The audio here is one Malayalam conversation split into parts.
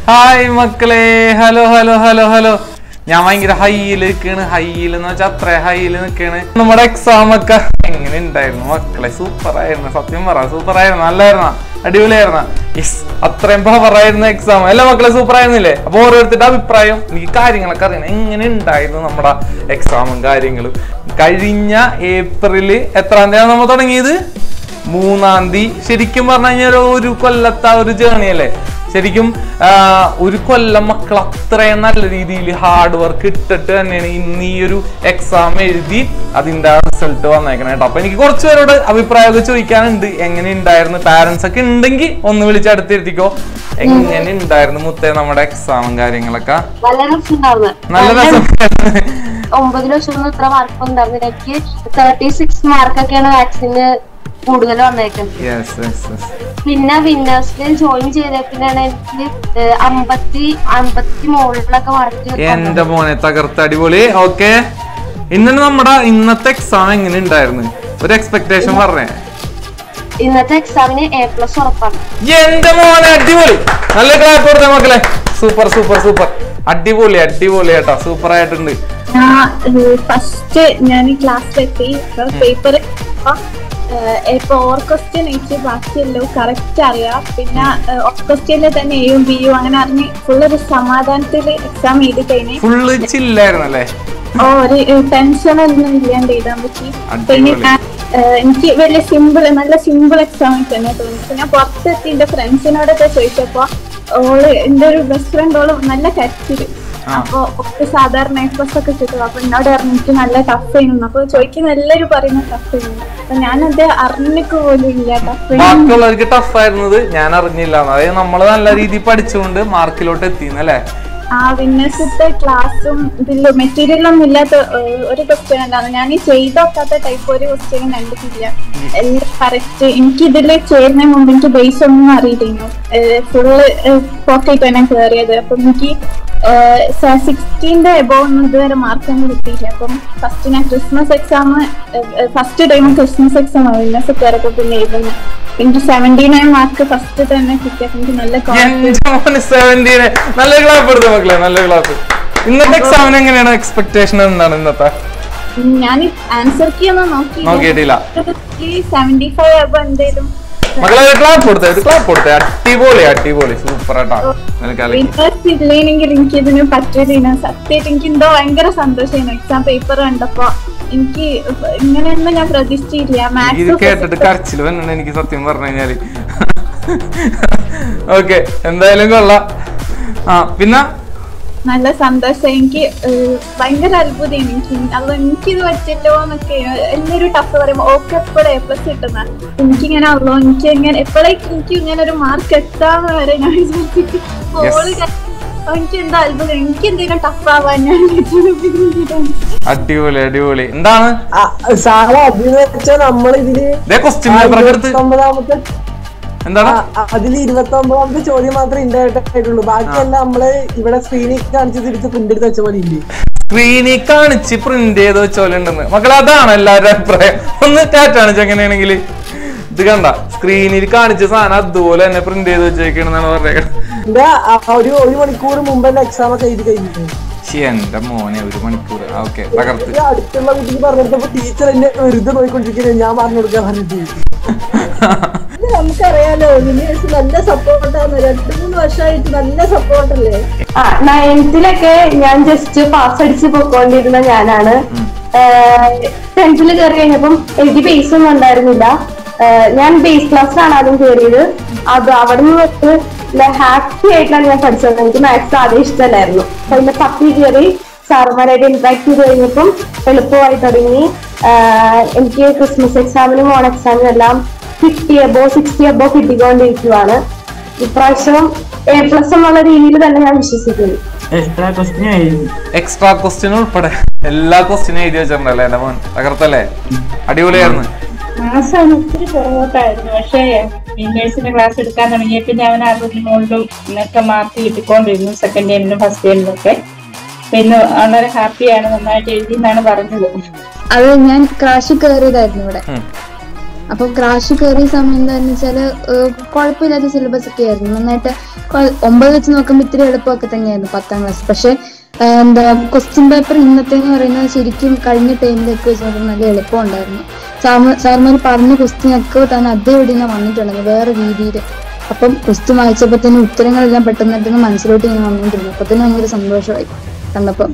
ഹായ് മക്കളെ, ഹലോ ഹലോ ഹലോ ഹലോ. ഞാൻ ഭയങ്കര ഹൈയിൽ നിൽക്കാണ്. ഹൈയിൽ എന്ന് വെച്ചാൽ അത്ര ഹൈയിൽ നിൽക്കാണ്. നമ്മുടെ എക്സാം ഒക്കെ എങ്ങനെ ഉണ്ടായിരുന്നു മക്കളെ? സൂപ്പറായിരുന്നു. സത്യം പറ, സൂപ്പറായിരുന്നു. നല്ലായിരുന്ന, അടിപൊളിയായിരുന്ന? യെസ്, അത്രയും പവറായിരുന്ന എക്സാം അല്ല മക്കളെ? സൂപ്പറായിരുന്നില്ലേ? അപ്പൊ ഓരോരുത്തരുടെ അഭിപ്രായം, എനിക്ക് കാര്യങ്ങളൊക്കെ അറിയണം. എങ്ങനെ ഉണ്ടായിരുന്നു നമ്മുടെ എക്സാമും കാര്യങ്ങളും? കഴിഞ്ഞ ഏപ്രിൽ എത്രാം തീയതിയാണ് നമ്മൾ തുടങ്ങിയത്? 3-ാം തീയതി. ശരിക്കും പറഞ്ഞു കഴിഞ്ഞാൽ ഒരു കൊല്ലത്തെ ഒരു ജേണി അല്ലേ? ശരിക്കും ഒരു കൊല്ലം മക്കൾ അത്രയും നല്ല രീതിയിൽ ഹാർഡ് വർക്ക് ഇട്ടിട്ട് തന്നെയാണ് ഇന്ന് ഈ ഒരു എക്സാം എഴുതി അതിന്റെ റിസൾട്ട് വന്നേക്കണേ കേട്ടോ. അപ്പൊ എനിക്ക് കുറച്ച് പേരോട് അഭിപ്രായമൊക്കെ ചോദിക്കാനുണ്ട്. എങ്ങനെ ഉണ്ടായിരുന്നു? പാരന്റ്സ് ഒക്കെ ഉണ്ടെങ്കിൽ ഒന്ന് വിളിച്ച് അടുത്തിരുത്തിക്കോ. എങ്ങനെ ഉണ്ടായിരുന്നു മുത്തേ നമ്മുടെ എക്സാമും കാര്യങ്ങളൊക്കെ? നല്ല രസമുണ്ടായിരുന്നു. 9 ലക്ഷം ഇത്ര മാർക്ക് ഉണ്ടായിരുന്നു. എനിക്ക് 36 മാർക്കൊക്കെയാണ് വാക്സിന് കൂടുതൽ വന്നേക്കുന്നത്. പിന്നെ വിന്നേഴ്സിൽ ജോയിൻ ചെയ്തേപ്പിനാണ് എനിക്ക് 50 മുകളിലൊക്കെ മാർക്ക്. എന്റെ മോനെ തകർത്ത്, അടിപൊളി. ഓക്കെ, ഇന്നലെ നമ്മുടെ ഇന്നത്തെ എക്സാം എങ്ങനെ ഉണ്ടായിരുന്നു? ഒരു എക്സ്പെക്ടേഷൻ പറഞ്ഞേ. ഇന്നത്തെ എക്സാമിന് A+ ഉറപ്പാണ്. എന്റെ മോനെ അടിപൊളി. നല്ല ക്ലാസ് കൊടുത്തേ മക്കളെ. Super super super. അടിപൊളി അടിപൊളി കേട്ടോ. സൂപ്പർ ആയിട്ടുണ്ട്. ഫസ്റ്റ് ഞാൻ ക്ലാസ്സിലെത്തി പേപ്പർ ഓർ ക്വസ്റ്റ്യൻ എനിക്ക് ബാക്കിയല്ലോ കറക്റ്റ് അറിയാം. പിന്നെ ഓർ ക്വസ്റ്റ്യനിൽ തന്നെ എയും ബിയും അങ്ങനെ അറിഞ്ഞ് ഫുള്ളൊരു സമാധാനത്തിൽ എക്സാം എഴുതി കഴിഞ്ഞു. ഫുള്ള് ചില്ലായിരുന്നല്ലേ? ഒരു ടെൻഷൻ ഒന്നും ഇല്ലാണ്ട് എഴുതാൻ പറ്റി. പിന്നെ എനിക്ക് വലിയ നല്ല സിമ്പിൾ എക്സാം തന്നെ തോന്നി. ഞാൻ പുറത്തെത്തി എന്റെ ഫ്രണ്ട്സിനോടൊക്കെ ചോദിച്ചപ്പോ എന്റെ ഒരു ബെസ്റ്റ് ഫ്രണ്ട് നല്ല കരച്ചില്. അപ്പൊ സാധാരണ A+ ഒക്കെ കിട്ടും. അപ്പൊ എന്നോട് എനിക്ക് നല്ല ടഫ് ചെയ്യുന്നു. അപ്പൊ ചോദിക്കുന്ന എല്ലാരും പറയുന്ന ടഫ് ചെയ്യുന്നു. അപ്പൊ ഞാനത് അറിഞ്ഞിക്ക് പോലും ഇല്ല. ബാക്കിയുള്ളവർക്ക് ടഫ് ആയിരുന്നത് ഞാൻ അറിഞ്ഞില്ല. അതായത് നമ്മള് നല്ല രീതിയിൽ പഠിച്ചുകൊണ്ട് മാർക്കിലോട്ട് എത്തിന്നല്ലേ? വിന്നേഴ്സിന്റെ ക്ലാസ്സും ഇതില് മെറ്റീരിയലൊന്നും ഇല്ലാത്ത ഒരു ക്വസ്റ്റ്യൻ അല്ലാതെ ഞാൻ ഈ ചെയ്ത് വെക്കാത്ത ടൈപ്പ് ഒരു ക്വസ്റ്റ്യനും കണ്ടിട്ടില്ല. എല്ലാം കറക്റ്റ്. എനിക്ക് ഇതില് ചേരുന്നതിന് മുമ്പ് എനിക്ക് ബേസ് ഒന്നും അറിയില്ലായിരുന്നു. ഫുള്ള് പോക്കറ്റ് ഞാൻ കയറിയത്. അപ്പൊ എനിക്ക് 16ന്റെ എബോവ് ഒന്നും ഇതുവരെ മാർക്കൊന്നും കിട്ടിയില്ല. അപ്പം ഫസ്റ്റ് ഞാൻ Christmas exam first time Christmas exam winners കയറപ്പോ പിന്നെ എഴുതുന്നു. എനിക്ക് 79 മാർക്ക് ഫസ്റ്റ് തന്നെ കിട്ടിയപ്പോ എനിക്ക് നല്ല നല്ല ക്ലാസ് എടുത്തു മക്കളെ, നല്ല ക്ലാസ്. ഇന്നത്തെ എക്സാമിന് എങ്ങനെയാണ് എക്സ്പെക്ടേഷൻ? എന്താണ് ഇന്നത്തെ? ഞാൻ ആൻസർ കീ ഒന്നും നോക്കിയിട്ടില്ല. 75 ആകുമ്പോ എന്തേലും മക്കളെ ക്ലാപ്പ് കൊടുത്തേ. അടിപൊളി അടിപൊളി സൂപ്പർ ആട്ടാ. ഇല്ലെങ്കിൽ എനിക്ക് ഇതിന് പറ്റില്ല. സത്യമായിട്ട് എനിക്ക് എന്തോ ഭയങ്കര സന്തോഷമായിരുന്നു എക്സാം പേപ്പർ കണ്ടപ്പോ. എനിക്ക് ഇങ്ങനെയൊന്നും ഞാൻ പ്രതീക്ഷിച്ചില്ല. ഇത് കേട്ടിട്ട് കരച്ചിൽ വന്നാണ് എനിക്ക് സത്യം പറഞ്ഞു കഴിഞ്ഞാല്. ഓക്കെ, എന്തായാലും കൊള്ളാം. പിന്നെ നല്ല സന്തോഷം. എനിക്ക് ഭയങ്കര അത്ഭുതമാണ്. എനിക്കിത് പറ്റില്ലോ എന്നൊക്കെ എല്ലാവരും ടഫ് പറയുമ്പോ ഓക്കെ എപ്പോഴും A+ കിട്ടുന്ന എനിക്കിങ്ങനെ ഉള്ളൂ. എപ്പോഴേക്കും എനിക്ക് ഇങ്ങനെ ഒരു മാർക്ക് എത്താന്ന് വരെ ഞാൻ വിചാരിച്ചിട്ട് എനിക്ക് എന്താ അത്ഭുതം. എനിക്ക് എന്തെങ്കിലും ടഫ് ആവാൻ ഞാൻ അടിപൊളി അടിപൊളി. എന്താണ് അതില് 29ാമത്തെ ചോദ്യം മാത്രമേ ഇണ്ടായിട്ടുള്ളൂ. ബാക്കിയെല്ലാം നമ്മള് ഇവിടെ സ്ക്രീനിൽ കാണിച്ച് തിരിച്ച് പ്രിന്റ് എടുത്ത് വെച്ച പോലെ ഇല്ലേ? സ്ക്രീനിൽ കാണിച്ച് പ്രിന്റ് ചെയ്ത് വെച്ച പോലെ ഉണ്ടെന്ന് മക്കളെ. അതാണ് എല്ലാവരുടെ അഭിപ്രായം. ഒന്ന് കാറ്റാണിച്ച് എങ്ങനെയാണെങ്കിൽ ഇത് കണ്ട സ്ക്രീനിൽ കാണിച്ച സാധനം അതുപോലെ തന്നെ പ്രിന്റ് ചെയ്ത് വെച്ചേക്കണെന്നാണ് പറഞ്ഞത്. ഒരു മണിക്കൂർ മുമ്പ് എക്സാം ഒക്കെ എഴുതി കഴിഞ്ഞു. എന്റെ മോനെ, 1 മണിക്കൂർ. ഓക്കെ, തകർത്ത്. അടുത്തുള്ള കുട്ടിക്ക് പറഞ്ഞെടുത്തപ്പോ ടീച്ചർ എന്നെ വെറുതെ നോക്കിക്കൊണ്ടിരിക്കുന്നത് ഞാൻ പറഞ്ഞു കൊടുക്കാൻ പറഞ്ഞിട്ട്. നമുക്കറിയാലോ വിനേഴ്സ് നല്ല സപ്പോർട്ടാണ്. 2-3 വർഷമായിട്ട് നല്ല സപ്പോർട്ടല്ലേ. 9th ഞാൻ ജസ്റ്റ് പാസ് അടിച്ച് പോയിക്കൊണ്ടിരുന്ന ഞാനാണ്. 10th കയറി കഴിഞ്ഞപ്പം എനിക്ക് ബേസ് ഒന്നും ഉണ്ടായിരുന്നില്ല. ഞാൻ ബേസ് ക്ലാസ്സിലാണ് ആദ്യം കയറിയത്. അത് അവിടെ നിന്ന് വെച്ച് ഹാപ്പി ആയിട്ടാണ് ഞാൻ പഠിച്ചത്. എനിക്ക് മാത്സ് ആദ്യം ഇഷ്ടമല്ലായിരുന്നു. പിന്നെ 10th കയറി സാറുമാരായിട്ട് ഇന്ററാക്ട് ചെയ്ത് കഴിഞ്ഞപ്പം എളുപ്പമായി തുടങ്ങി. എനിക്ക് ക്രിസ്മസ് എക്സാമിനും ഓൺ എക്സാമിനും എല്ലാം 60 above കിട്ടിക്കൊണ്ടിരിക്കുവാണ്. ഇപ്രാവശ്യം A+ എന്നുള്ള രീതിയിൽ തന്നെ ഞാൻ വിശ്വസിക്കുന്നു. എക്സ്ട്രാ ക്വസ്റ്റ്യൻ ഉൾപ്പെടെ എല്ലാ ക്വസ്റ്റ്യനും എഴുതി വെച്ചിട്ടുണ്ടല്ലേ എന്റെ മോൻ? തകർത്തല്ലേ? അടിപൊളിയായിരുന്നു. ഒത്തിരി പുറകോട്ടായിരുന്നു. പക്ഷേ വിന്നേഴ്സിന്റെ ക്ലാസ് എടുക്കാൻ തുടങ്ങിയപ്പോൾ ഞാൻ 60 മുകളിലും ഇന്നൊക്കെ മാർക്ക് കിട്ടിക്കൊണ്ടിരുന്നു. സെക്കൻഡ് ടൈമിലും ഫസ്റ്റ് ടൈമിലും ഒക്കെ. പിന്നെ വളരെ ഹാപ്പിയാണ്. നന്നായിട്ട് എഴുതി എന്നാണ് പറഞ്ഞത്. അത് ഞാൻ ക്രാഷ് കയറിയതായിരുന്നു ഇവിടെ. അപ്പൊ ക്രാഷ് കയറിയ സമയം എന്താണെന്ന് വെച്ചാല് കുഴപ്പമില്ലാത്ത സിലബസ് ഒക്കെ ആയിരുന്നു. നന്നായിട്ട് 9 വെച്ച് നോക്കുമ്പോൾ ഇത്തിരി എളുപ്പമൊക്കെ തന്നെയായിരുന്നു 10ാം ക്ലാസ്. പക്ഷെ എന്താ ക്വസ്റ്റ്യൻ പേപ്പർ ഇന്നത്തെ എന്ന് പറയുന്നത് ശരിക്കും കഴിഞ്ഞ ടൈമിലൊക്കെ വെച്ച് നോക്കുമ്പോൾ നല്ല എളുപ്പം ഉണ്ടായിരുന്നു. സാർമാർ പറഞ്ഞ ക്വസ്റ്റ്യൻ ഒക്കെ തന്നെ അതേപടി തന്നെ വന്നിട്ടുണ്ടെങ്കിൽ വേറെ രീതിയിൽ. അപ്പം ക്വസ്റ്റ്യൻ വായിച്ചപ്പോൾ തന്നെ ഉത്തരങ്ങളെല്ലാം പെട്ടെന്ന് മനസ്സിലോട്ട് ഇങ്ങനെ വന്നിട്ടുണ്ട്. അപ്പൊ തന്നെ ഭയങ്കര സന്തോഷമായി കണ്ടപ്പം.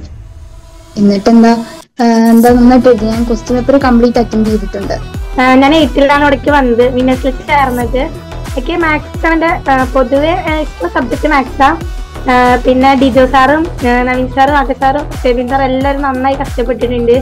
എന്നിട്ടെന്താ നന്നായിട്ട് ഞാൻ ക്വസ്റ്റ്യൻ പേപ്പർ കംപ്ലീറ്റ് അറ്റൻഡ് ചെയ്തിട്ടുണ്ട്. ഞാൻ 8ലാണ് ഇടയ്ക്ക് വന്നത്, വിന്നേഴ്സിൽ ചേർന്നത്. എനിക്ക് മാത്സ് ആണ് പൊതുവെ ഇഷ്ടമുള്ള സബ്ജക്ട് മാത്സാ. പിന്നെ ഡിജോ സാറും നവീൻ സാറും ആദ്യ സാറും സെബിൻ സാറും എല്ലാവരും നന്നായി കഷ്ടപ്പെട്ടിട്ടുണ്ട്.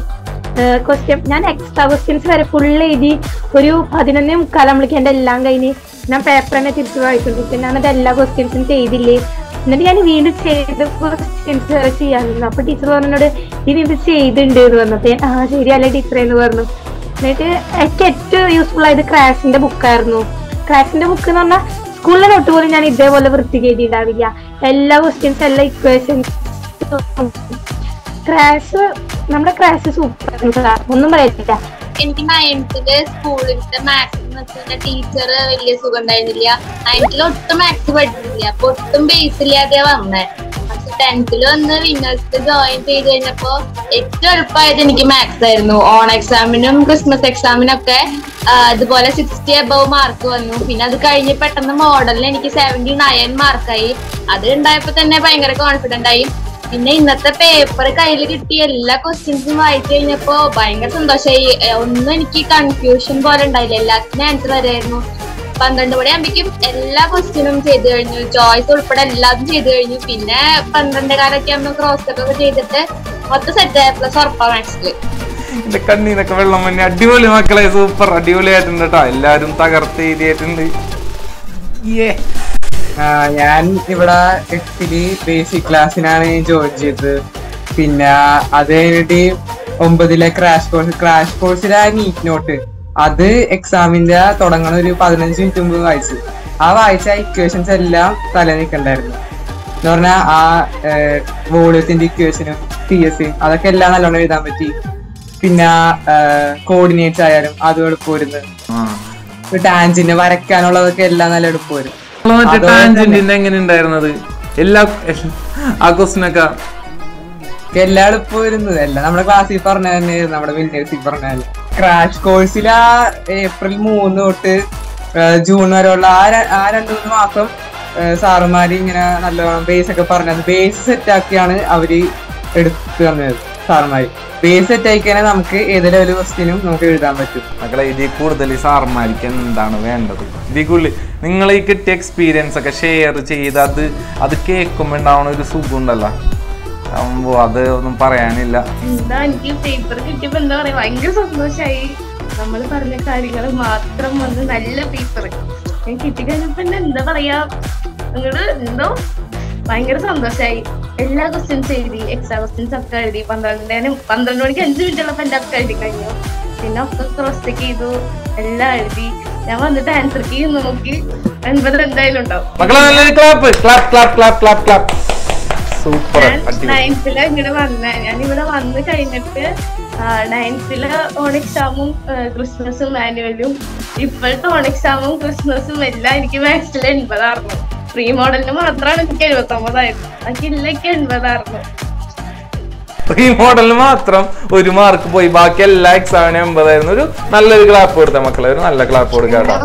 ഞാൻ എക്സ്ട്രാ ക്വസ്റ്റ്യൻസ് വരെ ഫുൾ എഴുതി ഒരു 11:45 എൻ്റെ എല്ലാം കഴിഞ്ഞ് ഞാൻ പേപ്പർ തന്നെ തിരിച്ചു വായിച്ചോണ്ടിരിക്കും. എന്നിട്ട് എല്ലാ ക്വസ്റ്റ്യൻസും ചെയ്തില്ലേ. എന്നിട്ട് ഞാൻ വീണ്ടും ചെയ്ത ക്വസ്റ്റ്യൻസ് വരെ ചെയ്യാറുണ്ട്. അപ്പൊ ടീച്ചർ പറഞ്ഞോട് ഇത് ചെയ്തിട്ടുണ്ട് എന്ന് പറഞ്ഞപ്പോ ശരിയല്ലേ ടീച്ചറെ എന്ന് പറഞ്ഞു. എന്നിട്ട് എനിക്ക് ഏറ്റവും യൂസ്ഫുൾ ആയത് ക്രാഷിന്റെ ബുക്കായിരുന്നു. ക്രാഷിന്റെ ബുക്ക് എന്ന് പറഞ്ഞാൽ സ്കൂളിലെ നോട്ട് പോലും ഞാൻ ഇതേപോലെ വൃത്തിക്ക് എഴുതിയിട്ടുണ്ടാവില്ല. എല്ലാ ക്വസ്റ്റ്യൻസ് എല്ലാ ഇക്വേഷൻസ് നമ്മുടെ ക്രാഷ് സൂപ്പർ, ഒന്നും പറയത്തില്ല. എനിക്ക് 9th സ്കൂളിലത്തെ മാത്സ് ടീച്ചർ വലിയ സുഖം ഉണ്ടായിരുന്നില്ല. 9th ഒട്ടും മാത്സ് പഠിച്ചില്ല, അപ്പൊ ഒട്ടും ബേസ് ഇല്ലാതെ വന്നേ. പക്ഷെ 10th വന്ന് വിന്നേഴ്സ് ജോയിൻ ചെയ്ത് കഴിഞ്ഞപ്പോ ഏറ്റവും എളുപ്പമായത് എനിക്ക് മാത്സ് ആയിരുന്നു. ഓൺ എക്സാമിനും ക്രിസ്മസ് എക്സാമിനും ഒക്കെ അതുപോലെ 60 above മാർക്ക് വന്നു. പിന്നെ അത് കഴിഞ്ഞ് പെട്ടെന്ന് മോഡലിന് എനിക്ക് 79 മാർക്കായി. അത് ഉണ്ടായപ്പോ തന്നെ ഭയങ്കര കോൺഫിഡന്റ് ആയി. പിന്നെ ഇന്നത്തെ പേപ്പർ കയ്യിൽ കിട്ടി എല്ലാ ക്വസ്റ്റ്യൻസും വായിച്ചു കഴിഞ്ഞപ്പോ ഭയങ്കര സന്തോഷമായി. ഒന്നും എനിക്ക് കൺഫ്യൂഷൻ പോലെ ഉണ്ടായില്ല, എല്ലാത്തിനും ആൻസർ വരായിരുന്നു. 12 മണിയാകുമ്പോഴേക്കും എല്ലാ ക്വസ്റ്റ്യനും ചെയ്തു കഴിഞ്ഞു, ചോയ്സ് ഉൾപ്പെടെ എല്ലാതും ചെയ്തു കഴിഞ്ഞു. പിന്നെ 12 കാലൊക്കെ ആകുമ്പോൾ ക്രോസ് ചെക്ക് ഒക്കെ ചെയ്തിട്ട് മൊത്തം സെറ്റ് A+ ഉറപ്പാ മാത്സില്. എന്റെ കണ്ണീന്നൊക്കെ വെള്ളം വന്നെ. അടിപൊളി മക്കളെ, സൂപ്പർ അടിപൊളിയായിട്ടുണ്ട് കേട്ടോ. എല്ലാരും തകർത്ത് എഴുതിയിട്ടുണ്ട്. ഞാൻ ഇവിടെ 8th ബേസിക് ക്ലാസ്സിനാണ് ജോയിൻ ചെയ്തത്. പിന്നെ അത് കഴിഞ്ഞിട്ട് 9ലെ ക്രാഷ് കോഴ്സിലെ നീറ്റ് നോട്ട് അത് എക്സാമിന്റെ തുടങ്ങണ ഒരു 15 മിനിറ്റ് മുമ്പ് വായിച്ചു. ആ വായിച്ച ഇക്വേഷൻസ് എല്ലാം തലനിൽക്കണ്ടായിരുന്നു. എന്ന് പറഞ്ഞാൽ ആ വോളിയത്തിന്റെ ഇക്വേഷനും CS അതൊക്കെ എല്ലാം നല്ലോണം എഴുതാൻ പറ്റി. പിന്നെ കോർഡിനേറ്റ്സ് ആയാലും അതും എളുപ്പമായിരുന്നു. ടാൻജന്റ് വരയ്ക്കാനുള്ളതൊക്കെ എല്ലാം നല്ല എളുപ്പമായിരുന്നു. എങ്ങനെ ഉണ്ടായിരുന്നത് എല്ലാ ക്വസ്റ്റ്യനൊക്കെ എല്ലാം എളുപ്പമായിരുന്നു. എല്ലാം നമ്മുടെ ക്ലാസ്സിൽ പറഞ്ഞ തന്നെ, നമ്മുടെ വിന്നേഴ്സിൽ പറഞ്ഞാല്. ക്രാഷ് കോഴ്സിൽ ആ April 3 തൊട്ട് ജൂൺ വരെയുള്ള ആ 2-3 മാസം സാറുമാര് ഇങ്ങനെ നല്ലോണം ബേസ് ഒക്കെ പറഞ്ഞത്. ബേസ് സെറ്റ് ആക്കിയാണ് അവര് എടുത്തു തന്നത് സാറുമാര്. ബേസ് സെറ്റ് ആയിക്കാനെ നമുക്ക് ഏതെങ്കിലും ഒരു ക്വസ്റ്റ്യനും നമുക്ക് എഴുതാൻ പറ്റും. മക്കളെ, ഇതിൽ കൂടുതൽ സാറുമാർക്ക് എന്താണ് വേണ്ടത്? ഇതിൽ കൂടുതൽ നിങ്ങൾ ഈ കിട്ടിയ എക്സ്പീരിയൻസ് ഒക്കെ ഷെയർ ചെയ്ത് അത് കേൾക്കുമ്പോൾ ഉണ്ടാവണ ഒരു സുഖം ഉണ്ടല്ലോ, അത് ഒന്നും പറയാനില്ല. എന്താ എനിക്ക് പേപ്പർ കിട്ടിയപ്പോ എന്താ പറയാ, ഭയങ്കര സന്തോഷായി. നമ്മൾ പറഞ്ഞ കാര്യങ്ങൾ മാത്രം വന്ന് നല്ല പേപ്പർ ഞാൻ കിട്ടിക്കഴിഞ്ഞപ്പോ എന്താ പറയാ, അങ്ങോട്ട് എന്തോ ഭയങ്കര സന്തോഷായി. എല്ലാ ക്വസ്റ്റ്യൻസ് എഴുതി, എക്സ്ട്രാ ക്വസ്റ്റ്യൻസ് ഒക്കെ എഴുതി. 12 മണിക്ക് 5 മിനിറ്റ് ഉള്ളപ്പോ എന്റെ ഒക്കെ എഴുതി കഴിഞ്ഞു. പിന്നെ ഒക്കെ ക്രോസ് ചെക്ക് ചെയ്തു, എല്ലാം എഴുതി. ഞാൻ വന്നിട്ട് ആൻസർ കീ നോക്കി 80 എന്തായാലും ഉണ്ടാവും. ഞാൻ 9th ഇങ്ങോട്ട് ഞാനിവിടെ വന്ന് കഴിഞ്ഞിട്ട് 9th ഓൺ എക്സാമും ക്രിസ്മസും ആനുവലും ഇപ്പോഴത്തെ ഓൺ എക്സാമും ക്രിസ്മസും എല്ലാം എനിക്ക് മാത്സിൽ 80 ആയിരുന്നു. പ്രീ മോഡലിന് മാത്രമാണ് എനിക്ക് 79 ആയിരുന്നു. ബാക്കി ഇല്ലക്ക് 80 ആയിരുന്നു. പ്രീ മോഡലിന് മാത്രം 1 മാർക്ക് പോയി, ബാക്കി എല്ലാ എക്സാമിനും 80 ആയിരുന്നു. ഒരു നല്ലൊരു ക്ലാപ്പ് കൊടുത്ത മക്കളെ, ഒരു നല്ല ക്ലാപ്പ് കൊടുക്കാട്ടോ.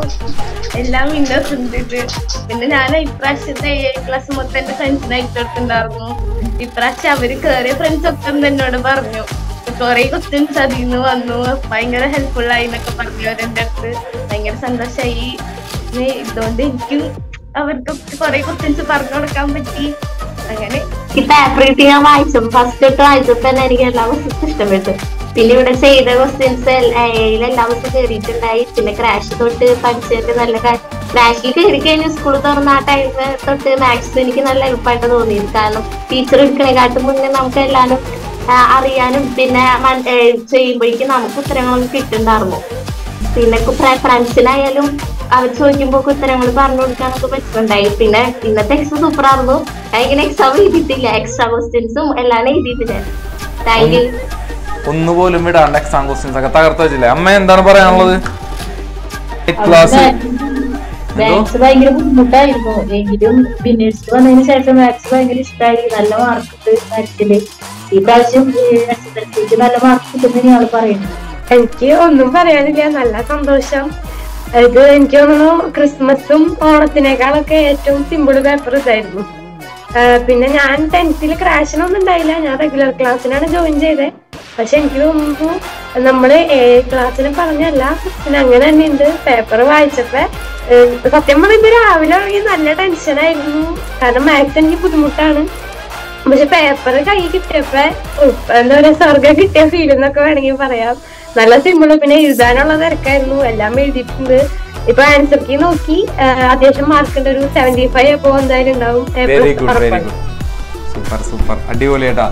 എല്ലാം വിന്നേഴ്സ് ഉണ്ട്. പിന്നെ ഞാൻ ഇപ്രാവശ്യത്തെ A+ മൊത്തം എന്റെ ഫ്രണ്ട്സിനായിട്ട് എടുത്തിട്ടുണ്ടായിരുന്നു. ഇപ്രാവശ്യം അവര് കേറിയ ഫ്രണ്ട്സ് ഒക്കെ എന്നോട് പറഞ്ഞു കുറെ ക്വസ്റ്റ്യൻസ് അതിൽ നിന്ന് വന്നു, ഭയങ്കര ഹെൽപ്ഫുൾ ആയി എന്നൊക്കെ പറഞ്ഞു. അവരെന്റെ അടുത്ത് ഭയങ്കര സന്തോഷമായി. ഇതുകൊണ്ട് എനിക്കും അവർക്കൊക്കെ കുറെ ക്വസ്റ്റ്യൻസ് പറഞ്ഞു കൊടുക്കാൻ പറ്റി. അങ്ങനെ ഈ പേപ്പർ കിട്ടി ഞാൻ വായിച്ചപ്പോ ഫസ്റ്റ് വായിച്ചപ്പോ തന്നെ എനിക്ക് എല്ലാ ക്വസ്റ്റ്യൻസും ഇഷ്ടപ്പെട്ടു. പിന്നെ ഇവിടെ ചെയ്ത ക്വസ്റ്റ്യൻസ് എല്ലാ ദിവസവും കയറിയിട്ടുണ്ടായി. പിന്നെ ക്രാഷ് തൊട്ട് പഠിച്ചിട്ട് നല്ല ക്രാഷിൽ കയറി കഴിഞ്ഞ് സ്കൂൾ തുറന്ന ആ ടൈം തൊട്ട് മാത്സ് എനിക്ക് നല്ല എളുപ്പമായിട്ട് തോന്നിയത്. കാരണം ടീച്ചർ എടുക്കണേക്കാട്ടും മുന്നേ നമുക്ക് എല്ലാവരും അറിയാനും പിന്നെ ചെയ്യുമ്പോഴേക്കും നമുക്ക് ഉത്തരങ്ങളൊന്നും കിട്ടുന്നുണ്ടായിരുന്നു. പിന്നെ ഫ്രണ്ട്സിനായാലും അവർ ചോദിക്കുമ്പോ ഉത്തരങ്ങൾ പറഞ്ഞു കൊടുക്കാനൊക്കെ പറ്റുന്നുണ്ടായി. പിന്നെ ഇന്നത്തെ എക്സാം സൂപ്പർ ആയിരുന്നു. ഇങ്ങനെ എക്സാം എഴുതിയിട്ടില്ല, എക്സ്ട്രാ ക്വസ്റ്റ്യൻസും എല്ലാം എഴുതിയിട്ടില്ല. Thank you. ഒന്നുപോലും വിടാണ്ട് എക്സാം ക്വസ്റ്റ്യൻസ് ഒക്കെ തകർത്ത് വെച്ചില്ലേ? അമ്മ എന്താണ് പറയാനുള്ളത്? ക്ലാസ് മാത്സ് ഭയങ്കര ബുദ്ധിമുട്ടായിരുന്നു. എങ്കിലും പിന്നീട് വന്നതിന് ശേഷം മാത്സ് ഭയങ്കര ഇഷ്ടമായി. നല്ല മാർക്ക് മാത്സില് ഈ പ്രാവശ്യം SSLCക്ക് നല്ല മാർക്ക് കിട്ടുമെന്ന് ഞങ്ങൾ പറയുന്നു. എനിക്ക് ഒന്നും പറയാനില്ല, നല്ല സന്തോഷം. ഇത് എനിക്ക് തോന്നുന്നു ക്രിസ്മസും ഓണത്തിനേക്കാളൊക്കെ ഏറ്റവും സിമ്പിൾ പേപ്പർ ഇതായിരുന്നു. പിന്നെ ഞാൻ 10th ക്രാഷിനൊന്നും ഉണ്ടായില്ല, ഞാൻ റെഗുലർ ക്ലാസ്സിനാണ് ജോയിൻ ചെയ്തത്. പക്ഷെ എനിക്ക് തോന്നുന്നു നമ്മള് ക്ലാസ്സിന് പറഞ്ഞല്ല, പിന്നെ അങ്ങനെ തന്നെ ഉണ്ട്. പേപ്പർ വായിച്ചപ്പോ സത്യം പറഞ്ഞ രാവിലെ നല്ല ടെൻഷനായിരുന്നു, കാരണം മാത്സ് എനിക്ക് ബുദ്ധിമുട്ടാണ്. പക്ഷെ പേപ്പർ കൈ കിട്ടിയപ്പോ എന്താ പറയാ, സ്വർഗം കിട്ടിയ ഫീൽ എന്നൊക്കെ വേണമെങ്കിൽ പറയാം. നല്ല സിമ്പിള്. പിന്നെ എഴുതാനുള്ള തിരക്കായിരുന്നു, എല്ലാം എഴുതിയിട്ടുണ്ട്. ഇപ്പൊ ആൻസർ കീ നോക്കി അത്യാവശ്യം മാർക്കിന്റെ ഒരു 75 അപ്പോ എന്തായാലും ഉണ്ടാവും. സൂപ്പർ സൂപ്പർ, അടിപൊളിയായിട്ടാ.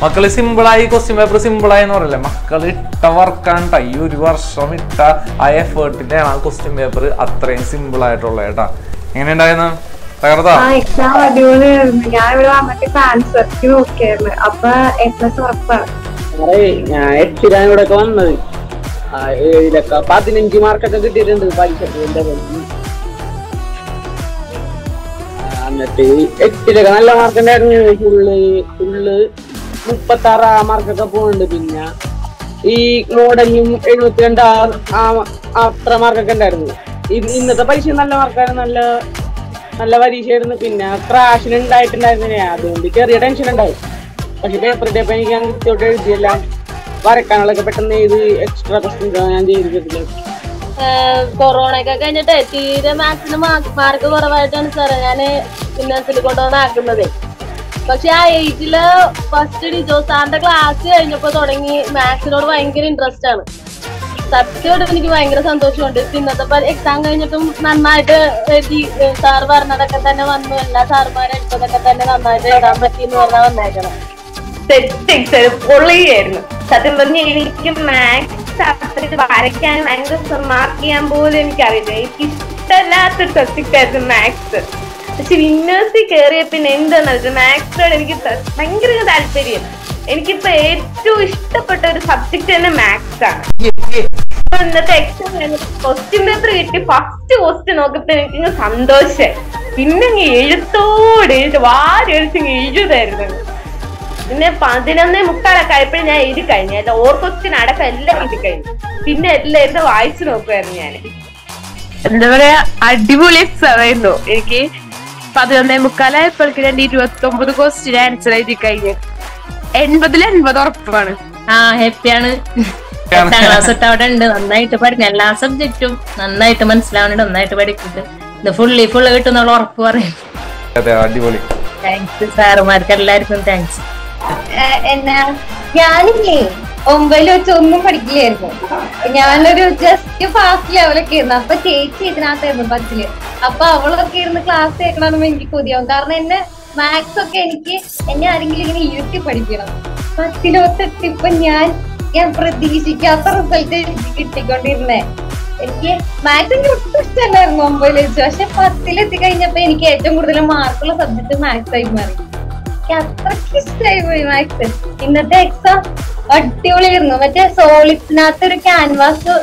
മക്കള് സിമ്പിളായി ക്വസ്റ്റ്യൻ പേപ്പർ സിമ്പിളായി എന്ന് പറയല്ലേ, മക്കള് ഇട്ട വർക്കാണ് ഈ ഒരു വർഷം ഇട്ട ആ എഫേർട്ടിന്റെ ആണ് ആ ക്വസ്റ്റ്യൻ പേപ്പർ അത്രയും സിമ്പിൾ ആയിട്ടുള്ള കേട്ടാ. എങ്ങനെ ഉണ്ടായിരുന്നു? എക്സാം അടിപൊളിയായിരുന്നു. ഞാൻ ഇവിടെ വന്നിട്ട് ആൻസർ കീ നോക്കിയായിരുന്നു, അപ്പൊ A+ ഉറപ്പാണ്. ഞാൻ 8 ഇവിടെ വന്നത് 7 15 മാർക്കൊക്കെ കിട്ടിയിട്ടുണ്ട് പരീക്ഷക്ക്. എന്നിട്ട് 8 നല്ല മാർക്ക് ഉണ്ടായിരുന്നു. ഫുള്ള് 36 മാർക്കൊക്കെ പോകുന്നുണ്ട്. പിന്നെ ഈ മോഡലും 72 അത്ര മാർക്കൊക്കെ ഉണ്ടായിരുന്നു. ഇന്നത്തെ പരീക്ഷ നല്ല മാർക്കായിരുന്നു, നല്ല പരീക്ഷയായിരുന്നു. പിന്നെ ക്രാഷിന് ഉണ്ടായിട്ടുണ്ടായിരുന്നില്ല, അതുകൊണ്ട് ചെറിയ ടെൻഷൻ ഉണ്ടാവും. പക്ഷെ പേപ്പർ ഇട്ടപ്പോ എനിക്ക് ഞാൻ കൃത്യമായിട്ട് എഴുതിയെല്ലാം വരക്കാനുള്ളൊക്കെ പെട്ടെന്ന് എഴുതി. എക്സ്ട്രാ ക്വസ്റ്റ്യൻ ഞാൻ ചെയ്തിട്ടില്ല. കൊറോണ ഒക്കെ കഴിഞ്ഞിട്ട് തീരെ മാത്സിന് മാർക്ക് കുറവായിട്ടാണ് സാറേ ഞാൻ ഇന്നത്തിൽ കൊണ്ടുവന്ന് ആക്കുന്നത്. പക്ഷെ ആ ഏജില് ഫസ്റ്റ് ഡിജോ സാറിന്റെ ക്ലാസ് കഴിഞ്ഞപ്പോ തുടങ്ങി മാത്സിനോട് ഭയങ്കര ഇൻട്രസ്റ്റ് ആണ്. സത്യമായിട്ട് എനിക്ക് ഭയങ്കര സന്തോഷമുണ്ട്. ഇന്നത്തെ എക്സാം കഴിഞ്ഞിട്ടും നന്നായിട്ട് എഴുതി. സാർ പറഞ്ഞതൊക്കെ തന്നെ വന്നു, എല്ലാ സാറുമാരും എടുത്തതൊക്കെ തന്നെ നന്നായിട്ട് എഴുതാൻ പറ്റിയെന്ന് പറഞ്ഞാൽ വന്നേക്കണം. പൊള്ളിയായിരുന്നു സത്യം പറഞ്ഞ. എനിക്ക് മാത്സ് അത്രയ്ക്ക് വരയ്ക്കാനും ഭയങ്കര മാർക്ക് ചെയ്യാൻ പോലും എനിക്കറിയില്ല. എനിക്ക് ഇഷ്ടമല്ലാത്തൊരു സബ്ജക്റ്റ് ആയിരുന്നു മാത്സ്. പക്ഷെ യൂണിവേഴ്സിറ്റി കയറിയ പിന്നെ എന്താന്ന് വെച്ചാൽ മാത്സിനോട് എനിക്ക് ഭയങ്കര താല്പര്യം. എനിക്കിപ്പോ ഏറ്റവും ഇഷ്ടപ്പെട്ട ഒരു സബ്ജക്ട് തന്നെ മാത്സ് ആണ്. ഇന്നത്തെ എക്സാം ക്വസ്റ്റ്യൻ പേപ്പർ കിട്ടി ഫസ്റ്റ് ക്വസ്റ്റ്യൻ നോക്കിയപ്പോ എനിക്ക് സന്തോഷായി. പിന്നെ എഴുത്തോട് വാരെഴുത്തിങ് എഴുതായിരുന്നു. പിന്നെ 11:45 ആയപ്പോഴും ഞാൻ എഴുതി കഴിഞ്ഞു. എല്ലാം ഓർ ക്വസ്റ്റ്യൻ അടക്കം എല്ലാം എഴുതി കഴിഞ്ഞു. പിന്നെ എല്ലാം ഇരുന്ന് വായിച്ചു നോക്കുമായിരുന്നു ഞാൻ. എന്താ പറയാ, അടിപൊളി എക്സാം ആയിരുന്നു. എനിക്ക് 11:45 ആയപ്പോഴേക്ക് 29 ക്വസ്റ്റ്യൻ ആൻസർ എഴുതി കഴിഞ്ഞു. 80 ഉറപ്പാണ്. ഹാപ്പിയാണ്. 8ാം ക്ലാസ് തൊട്ട് അവിടെ ഉണ്ട്. നന്നായിട്ട് പഠിക്കണം, എല്ലാ സബ്ജക്റ്റും നന്നായിട്ട് മനസ്സിലാവുന്നുണ്ട്, നന്നായിട്ട് പഠിക്കുന്നുണ്ട്. ഇത് ഫുള്ള് കിട്ടുന്നുള്ള ഉറപ്പ് പറയും. അടിപൊളി. താങ്ക്സ് സാറുമാർക്ക് എല്ലാവർക്കും താങ്ക്സ്. എന്നാ ഞാനില്ലേ 9 വെച്ച് ഒന്നും പഠിക്കില്ലായിരുന്നു. ഞാനൊരു ജസ്റ്റ് ഫാസ്റ്റ് ലെവലൊക്കെ ആയിരുന്നു. അപ്പൊ ചേച്ചി ഇതിനകത്തായിരുന്നു 10ല്. അപ്പൊ അവളൊക്കെ ഇരുന്ന് ക്ലാസ് കേൾക്കണമെന്ന് എനിക്ക് കൊതിയാവും. കാരണം എന്നെ മാത്സ് ഒക്കെ എന്നെ ആരെങ്കിലും ഇങ്ങനെ ഇരുത്തി പഠിക്കണം. 10 ഇപ്പൊ ഞാൻ പ്രതീക്ഷിക്കാത്ത റിസൾട്ട് കിട്ടിക്കൊണ്ടിരുന്നേ. എനിക്ക് മാത്സ് എനിക്ക് ഒട്ടും ഇഷ്ടമല്ലായിരുന്നു 9 വെച്ച്. പക്ഷെ 10 എത്തിക്കഴിഞ്ഞപ്പോ എനിക്ക് ഏറ്റവും കൂടുതൽ മാർക്കുള്ള സബ്ജക്ട് മാത്സ് ആയി മാറി. എനിക്ക് അത്രയ്ക്ക് ഇഷ്ടമായി പോയി മാത്സ്. ഇന്നത്തെ എക്സാം അടിപൊളിയായിരുന്നു. മറ്റേ സോളിഡ്സിനകത്ത് ഒരു ക്യാൻവാസ്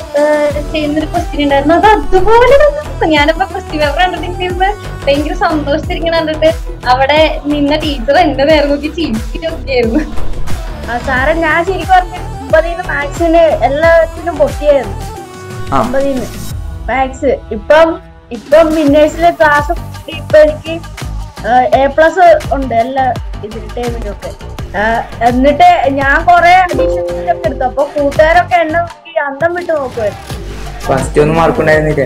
ചെയ്യുന്നൊരു ക്വസ്റ്റ്യൻ ഉണ്ടായിരുന്നു, അത് അതുപോലെ തന്നെ. ഞാനിപ്പോ ക്വസ്റ്റ്യൻ പേപ്പർ കണ്ടിട്ട് ഭയങ്കര സന്തോഷിച്ചിരിക്കണം കണ്ടിട്ട്. അവിടെ നിന്ന ടീച്ചർ എന്റെ നേരം നോക്കി ചിരിച്ചിട്ടൊക്കെയായിരുന്നു. സാറേ ഞാൻ ശരിക്കും പറഞ്ഞു 9 മാത്സിന് എല്ലാത്തിനും പൊട്ടിയായിരുന്നു. 9 മാത്സ്. ഇപ്പം വിന്നേഴ്സിലെ ക്ലാസ് ഇപ്പൊ എനിക്ക് A+ ഉണ്ട് എല്ലാ ടൈമിലും ഒക്കെ. എന്നിട്ട് ഞാൻ കൊറേ അഡീഷണൽ ഒക്കെ എടുത്തു. അപ്പൊ കൂട്ടുകാരൊക്കെ എന്നെ നോക്കി അന്തം വിട്ട് നോക്കുമായിരുന്നു. ഫസ്റ്റ് ഒന്നും മാർക്കുണ്ടായിരുന്നില്ല.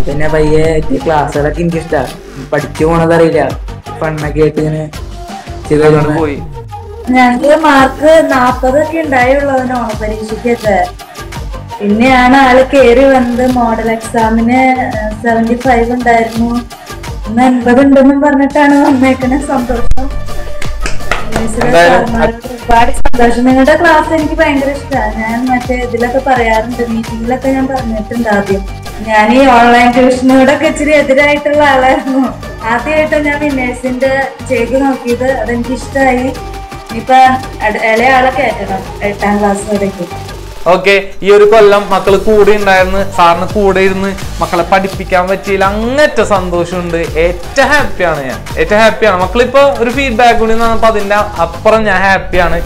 പിന്നെ പയ്യെ ക്ലാസ്സുകളൊക്കെ എനിക്കിഷ്ടമാണ്. പഠിച്ചു പോണതറിയില്ല, ഫണ്ണൊക്കെ ആയിട്ട് ഇങ്ങനെ ചെയ്തോണ്ട് പോയി. ഞങ്ങൾക്ക് മാർക്ക് 40 ഒക്കെ ഉണ്ടായുള്ളതിന് ഓണപരീക്ഷയ്ക്കൊക്കെ. പിന്നെയാണ് ആള് കയറി വന്നത്. മോഡൽ എക്സാമിന് 75 ഉണ്ടായിരുന്നു, 80 ഉണ്ടെന്നും പറഞ്ഞിട്ടാണ് വന്നേക്കണ. സന്തോഷം, ഒരുപാട് സന്തോഷം. നിങ്ങളുടെ ക്ലാസ് എനിക്ക് ഭയങ്കര ഇഷ്ടമാണ്. ഞാൻ മറ്റേ ഇതിലൊക്കെ പറയാറുണ്ട്, മീറ്റിങ്ങിലൊക്കെ ഞാൻ പറഞ്ഞിട്ടുണ്ട്. ആദ്യം ഞാൻ ഈ ഓൺലൈൻ ട്യൂഷനോടൊക്കെ ഇച്ചിരി എതിരായിട്ടുള്ള ആളായിരുന്നു. ആദ്യമായിട്ട് ഞാൻ വിന്നേഴ്സിന്റെ ചെയ്ത് നോക്കിയത്, അതെനിക്ക് ഇഷ്ടമായി. ഇനിയിപ്പൊ ഇളയ ആളെ കയറ്റണം 8ാം ക്ലാസ് വരയ്ക്ക്. ഓക്കെ, ഈ ഒരു കൊല്ലം മക്കള് കൂടെ ഉണ്ടായിരുന്നു, സാറിന് കൂടെ ഇരുന്ന് മക്കളെ പഠിപ്പിക്കാൻ പറ്റിയില്ല, അങ്ങനത്തെ സന്തോഷമുണ്ട്. ഏറ്റവും ഹാപ്പിയാണ് ഞാൻ, ഏറ്റവും ഹാപ്പിയാണ്. മക്കളിപ്പോ ഒരു ഫീഡ്ബാക്ക് കൂടി വന്നപ്പോ അതിന്റെ അപ്പുറം ഞാൻ ഹാപ്പിയാണ്.